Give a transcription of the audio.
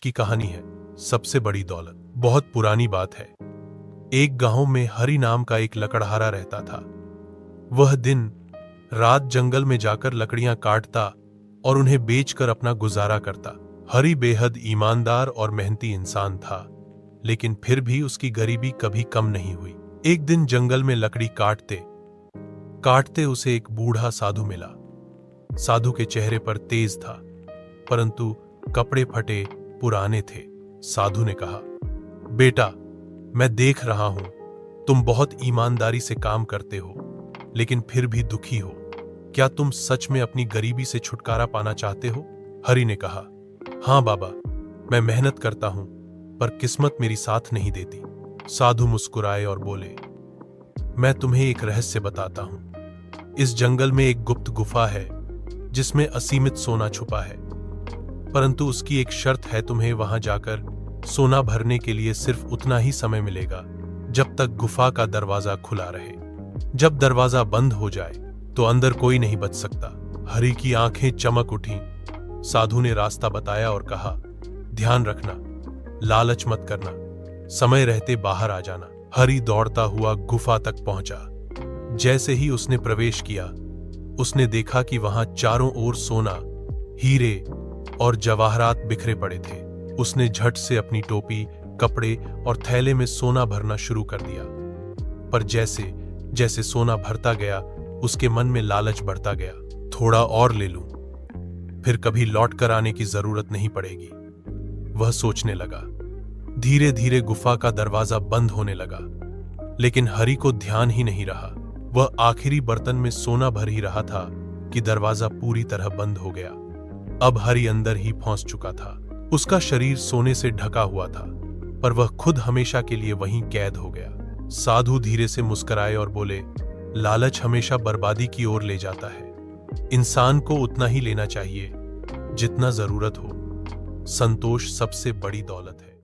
की कहानी है सबसे बड़ी दौलत। बहुत पुरानी बात है। एक गांव में हरि नाम का एक लकड़हारा रहता था। वह दिन रात जंगल में जाकर लकड़ियां काटता और उन्हें बेचकर अपना गुजारा करता। हरि बेहद ईमानदार और मेहनती इंसान था, लेकिन फिर भी उसकी गरीबी कभी कम नहीं हुई। एक दिन जंगल में लकड़ी काटते काटते उसे एक बूढ़ा साधु मिला। साधु के चेहरे पर तेज था, परंतु कपड़े फटे पुराने थे। साधु ने कहा, बेटा, मैं देख रहा हूं तुम बहुत ईमानदारी से काम करते हो, लेकिन फिर भी दुखी हो। क्या तुम सच में अपनी गरीबी से छुटकारा पाना चाहते हो? हरि ने कहा, हां बाबा, मैं मेहनत करता हूं, पर किस्मत मेरी साथ नहीं देती। साधु मुस्कुराए और बोले, मैं तुम्हें एक रहस्य बताता हूं। इस जंगल में एक गुप्त गुफा है जिसमें असीमित सोना छुपा है, परंतु उसकी एक शर्त है। तुम्हें वहां जाकर सोना भरने के लिए सिर्फ उतना ही समय मिलेगा जब तक गुफा का दरवाजा खुला रहे। जब दरवाजा बंद हो जाए तो अंदर कोई नहीं बच सकता। हरि की आंखें चमक उठीं। साधु ने रास्ता बताया और कहा, ध्यान रखना, लालच मत करना, समय रहते बाहर आ जाना। हरि दौड़ता हुआ गुफा तक पहुंचा। जैसे ही उसने प्रवेश किया, उसने देखा कि वहां चारों ओर सोना, हीरे और जवाहरात बिखरे पड़े थे। उसने झट से अपनी टोपी, कपड़े और थैले में सोना भरना शुरू कर दिया। पर जैसे जैसे सोना भरता गया, उसके मन में लालच बढ़ता गया। थोड़ा और ले लूं, फिर कभी लौट कर आने की जरूरत नहीं पड़ेगी, वह सोचने लगा। धीरे धीरे गुफा का दरवाजा बंद होने लगा, लेकिन हरि को ध्यान ही नहीं रहा। वह आखिरी बर्तन में सोना भर ही रहा था कि दरवाजा पूरी तरह बंद हो गया। अब हरि अंदर ही फंस चुका था। उसका शरीर सोने से ढका हुआ था, पर वह खुद हमेशा के लिए वहीं कैद हो गया। साधु धीरे से मुस्कुराए और बोले, लालच हमेशा बर्बादी की ओर ले जाता है। इंसान को उतना ही लेना चाहिए जितना जरूरत हो। संतोष सबसे बड़ी दौलत है।